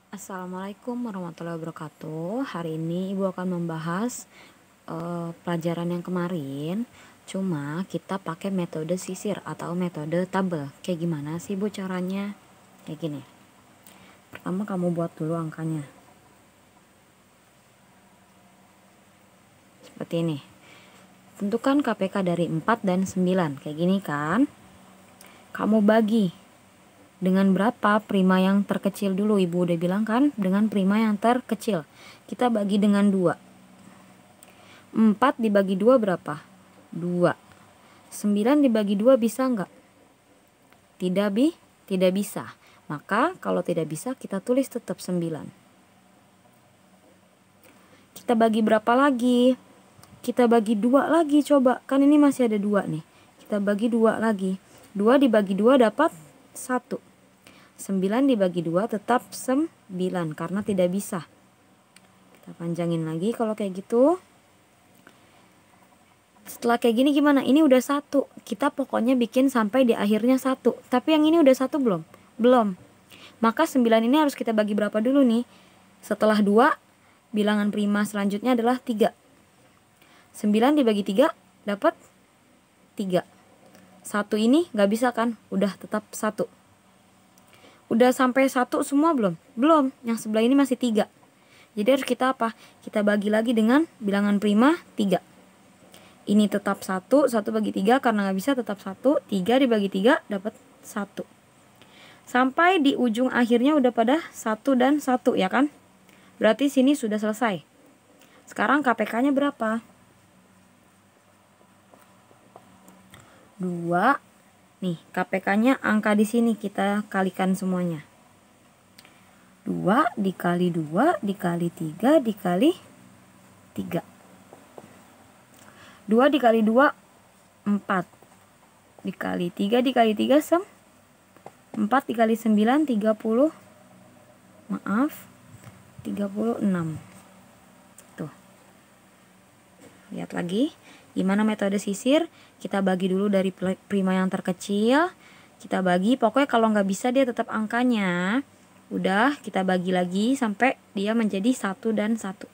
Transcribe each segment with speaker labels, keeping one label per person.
Speaker 1: Assalamualaikum warahmatullahi wabarakatuh. Hari ini Ibu akan membahas pelajaran yang kemarin. Cuma kita pakai metode sisir atau metode tabel. Kayak gimana sih Bu caranya? Kayak gini. Pertama kamu buat dulu angkanya. Seperti ini. Tentukan KPK dari 4 dan 9. Kayak gini kan? Kamu bagi dengan berapa prima yang terkecil dulu. Ibu udah bilang kan, dengan prima yang terkecil. Kita bagi dengan 2. 4 dibagi 2 berapa? 2. 9 dibagi 2 bisa enggak? Tidak bisa. Maka kalau tidak bisa kita tulis tetap 9. Kita bagi berapa lagi? Kita bagi 2 lagi coba. Kan ini masih ada 2 nih. Kita bagi 2 lagi. 2 dibagi 2 dapat 1. 9 dibagi 2 tetap 9 karena tidak bisa. Kita panjangin lagi kalau kayak gitu. Setelah kayak gini gimana? Ini udah 1. Kita pokoknya bikin sampai di akhirnya 1. Tapi yang ini udah 1 belum? Belum. Maka 9 ini harus kita bagi berapa dulu nih? Setelah 2, bilangan prima selanjutnya adalah 3. 9 dibagi 3 dapat 3. 1 ini gak bisa kan? Udah tetap 1. Udah sampai 1 semua belum? Belum. Yang sebelah ini masih 3. Jadi harus kita apa? Kita bagi lagi dengan bilangan prima 3. Ini tetap 1. 1 bagi 3 karena gak bisa tetap 1. 3 dibagi 3 dapat 1. Sampai di ujung akhirnya udah pada 1 dan 1 ya kan? Berarti sini sudah selesai. Sekarang KPK-nya berapa? 2. Nih, KPK-nya angka di sini kita kalikan semuanya. 2 dikali 2 dikali 3 dikali 3. 2 dikali 2 4. Dikali 3 dikali 3 4 dikali 9 30. Maaf. 36. Tuh. Lihat lagi. Gimana metode sisir? Kita bagi dulu dari prima yang terkecil. Kita bagi, pokoknya kalau nggak bisa dia tetap angkanya. Udah, kita bagi lagi sampai dia menjadi 1 dan 1.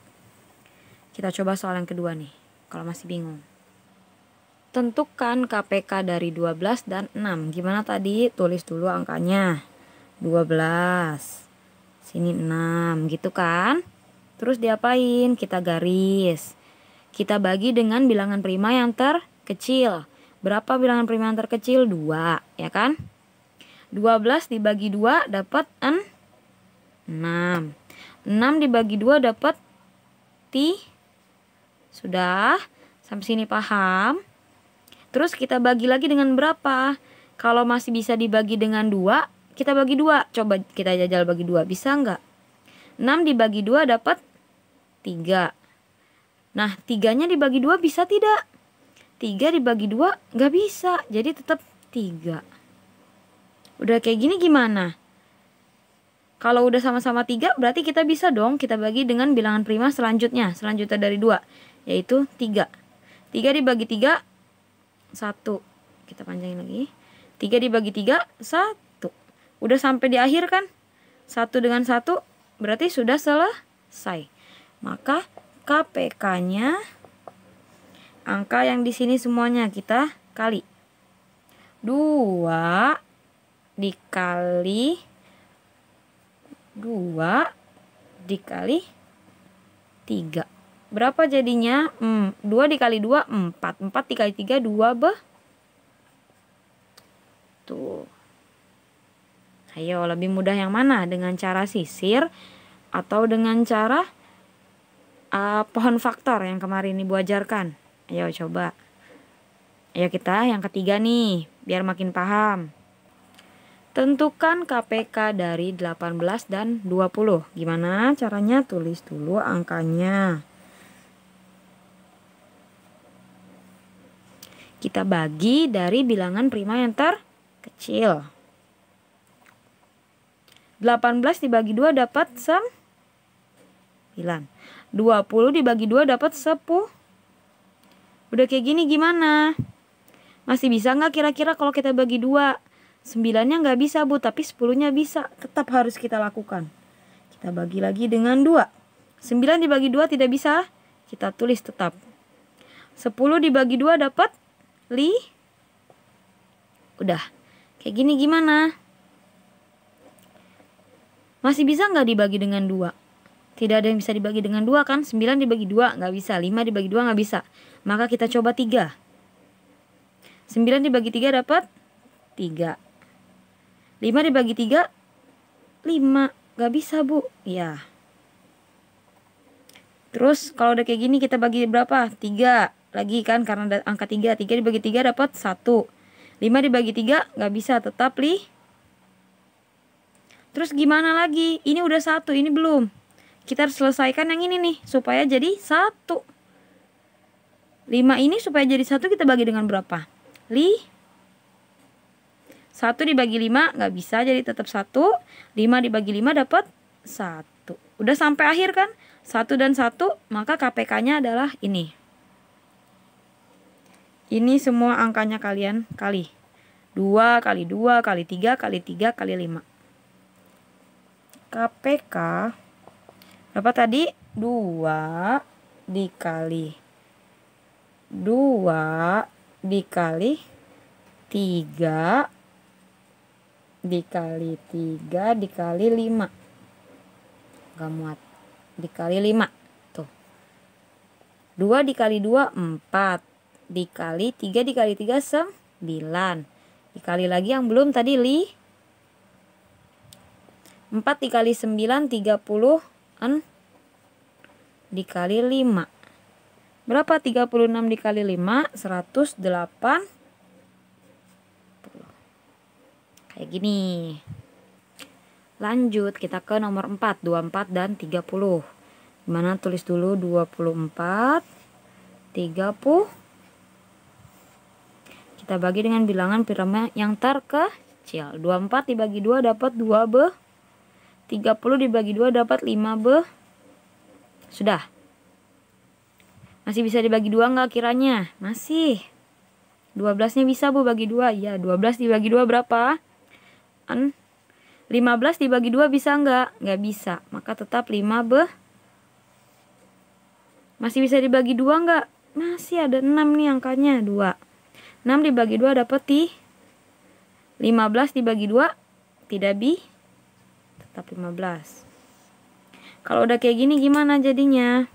Speaker 1: Kita coba soal yang kedua nih, kalau masih bingung. Tentukan KPK dari 12 dan 6. Gimana tadi? Tulis dulu angkanya. 12. Sini 6, gitu kan? Terus diapain? Kita garis. Kita bagi dengan bilangan prima yang terkecil. Berapa bilangan prima yang terkecil? 2, ya kan? 12 dibagi 2 dapat 6. 6 dibagi 2 dapat Sudah? Sampai sini paham? Terus kita bagi lagi dengan berapa? Kalau masih bisa dibagi dengan 2, kita bagi 2. Coba kita jajal bagi 2. Bisa nggak? 6 dibagi 2 dapat 3. Nah, 3-nya dibagi 2 bisa tidak? 3 dibagi 2 nggak bisa. Jadi tetap 3. Udah kayak gini gimana? Kalau udah sama-sama 3 berarti kita bisa dong kita bagi dengan bilangan prima selanjutnya. Selanjutnya dari 2. Yaitu 3. 3 dibagi 3 1. Kita panjangin lagi. 3 dibagi 3 1. Udah sampai di akhir kan? 1 dengan 1 berarti sudah selesai. Maka KPK-nya angka yang di sini semuanya kita kali. 2 dikali 2 dikali 3. Berapa jadinya? 2 dikali 2 4. 4 dikali 3 2 Tuh. Ayo, lebih mudah yang mana? Dengan cara sisir atau dengan cara pohon faktor yang kemarin Ibu ajarkan? Ayo coba. Ayo kita yang ketiga nih, biar makin paham. Tentukan KPK dari 18 dan 20. Gimana caranya? Tulis dulu angkanya. Kita bagi dari bilangan prima yang terkecil. 18 dibagi 2 dapat 9. 20 dibagi 2 dapat 10. Udah kayak gini gimana? Masih bisa nggak kira-kira kalau kita bagi 2? 9-nya nggak bisa Bu, tapi 10-nya bisa. Tetap harus kita lakukan. Kita Kita bagi lagi dengan 2. 9 dibagi 2 tidak bisa, kita tulis tetap. 10 dibagi 2 dapat udah. Kayak gini gimana? Masih bisa nggak dibagi dengan 2? Tidak ada yang bisa dibagi dengan 2 kan? 9 dibagi 2 nggak bisa, 5 dibagi 2 nggak bisa. Maka kita coba 3. 9 dibagi 3 dapat 3. 5 dibagi 3, 5. Nggak bisa, Bu. Ya. Terus kalau udah kayak gini kita bagi berapa? 3 lagi kan, karena ada angka 3. 3 dibagi 3 dapat 1. 5 dibagi 3 nggak bisa, tetap Terus gimana lagi? Ini udah 1, ini belum. Kita harus selesaikan yang ini nih supaya jadi 1. 5 ini supaya jadi 1 kita bagi dengan berapa? 1 dibagi 5 nggak bisa, jadi tetap 1. 5 dibagi 5 dapat 1. Udah sampai akhir kan? 1 dan 1, maka KPK-nya adalah ini. Ini semua angkanya kalian kali. 2 kali 2 kali 3 kali 3 kali 5. KPK berapa tadi? 2 dikali 2 dikali 3 dikali 3 dikali 5. Gak muat. Dikali 5. Tuh. 2 dikali 2, 4. Dikali 3 dikali 3, 9. Dikali lagi yang belum tadi 4 dikali 9, 30. Dikali 5. Berapa 36 dikali 5? 108. Kayak gini. Lanjut kita ke nomor 4, 24 dan 30. Gimana, tulis dulu 24, 30. Kita bagi dengan bilangan prima yang terkecil. 24 dibagi 2 dapat 2B. 30 dibagi 2 dapat 5B. Sudah. Masih bisa dibagi 2 nggak kiranya? Masih. 12-nya bisa, Bu, bagi 2. Ya, 12 dibagi 2 berapa? 15 dibagi 2 bisa nggak? Nggak bisa. Maka tetap 5B. Masih bisa dibagi 2 nggak? Masih ada 6 nih angkanya. 2. 6 dibagi 2 dapat 15 dibagi 2 tidak tetap 15. Kalau udah kayak gini gimana jadinya?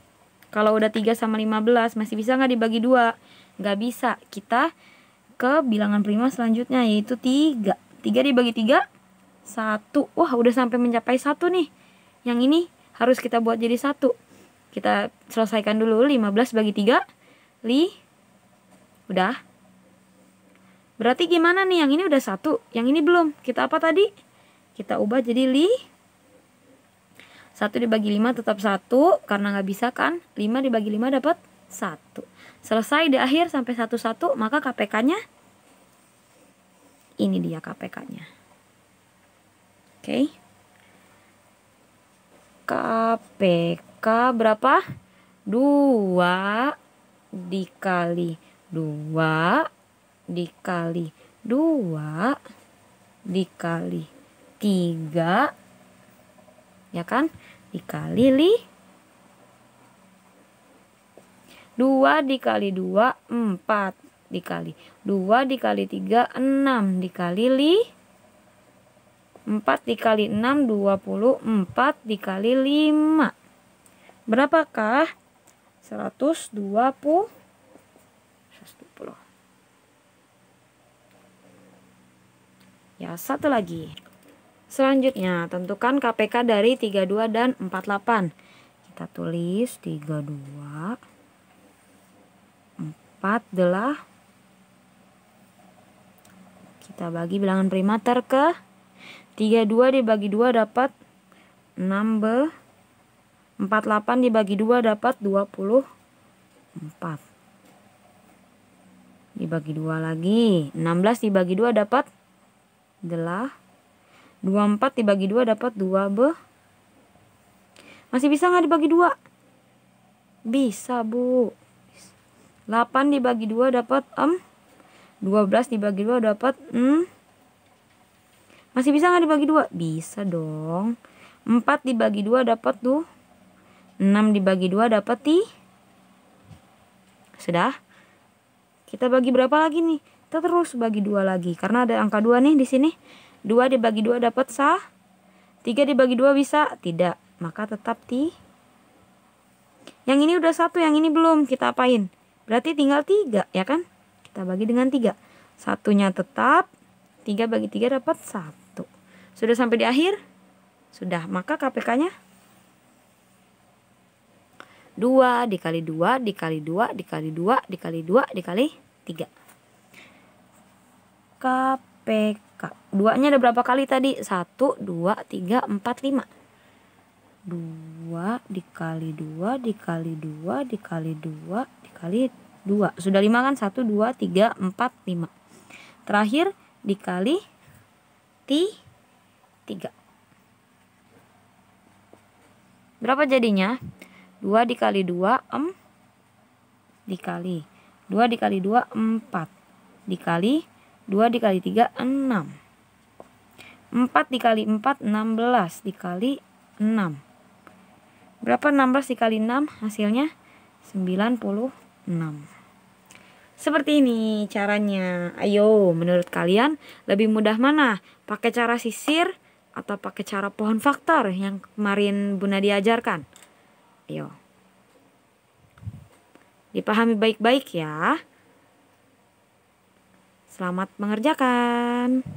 Speaker 1: Kalau udah 3 sama 15 masih bisa nggak dibagi 2? Nggak bisa. Kita ke bilangan prima selanjutnya yaitu 3. 3 dibagi 3, 1. Wah, udah sampai mencapai 1 nih. Yang ini harus kita buat jadi 1. Kita selesaikan dulu. 15 bagi 3, udah. Berarti gimana nih? Yang ini udah 1, yang ini belum. Kita apa tadi? Kita ubah jadi 1 dibagi 5 tetap 1, karena nggak bisa kan. 5 dibagi 5 dapat 1. Selesai di akhir sampai 1-1, maka KPK-nya ini dia KPK-nya. Oke. KPK berapa? 2 dikali 2 dikali 2 dikali 3, ya kan? Dikali 2 dikali 2, 4. Dikali 2 dikali 3, 6. Dikali 4 dikali 6, 24. Dikali 5. Berapakah? 120. Ya, satu lagi. Selanjutnya, tentukan KPK dari 32 dan 48. Kita tulis 32. 4 adalah kita bagi bilangan prima ke 32 dibagi 2 dapat 6B. 48 dibagi 2 dapat 24. Dibagi 2 lagi. 16 dibagi 2 dapat 24 dibagi 2 dapat 2B. Masih bisa nggak dibagi 2? Bisa, Bu. 8 dibagi 2 dapat 12 dibagi 2 dapat Masih bisa nggak dibagi 2? Bisa dong. 4 dibagi 2 dapat tuh 6 dibagi 2 dapat sudah. Kita bagi berapa lagi nih? Kita terus bagi 2 lagi karena ada angka 2 nih di sini. 2 dibagi 2 dapat 3 dibagi 2 bisa? Tidak. Maka tetap Yang ini udah 1, yang ini belum. Kita apain? Berarti tinggal 3, ya kan? Kita bagi dengan 3. Satunya tetap. 3 bagi 3 dapat 1. Sudah sampai di akhir? Sudah. Maka KPK-nya 2 dikali 2 dikali 2 dikali 2 dikali 2 dikali 3. KPK. 2-nya ada berapa kali tadi? 1, 2, 3, 4, 5. 2 dikali 2 dikali 2 dikali 2 dikali 2. Sudah 5 kan? 1, 2, 3, 4, 5. Terakhir dikali 3. Berapa jadinya? 2 dikali 2 dikali 2 dikali 2 4 dikali 2 dikali 3 6. 4 dikali 4 16 dikali 6. Berapa 16 dikali 6? Hasilnya 96. Seperti ini caranya. Ayo, menurut kalian lebih mudah mana? Pakai cara sisir atau pakai cara pohon faktor yang kemarin Bunda diajarkan? Ayo. Dipahami baik-baik ya. Selamat mengerjakan.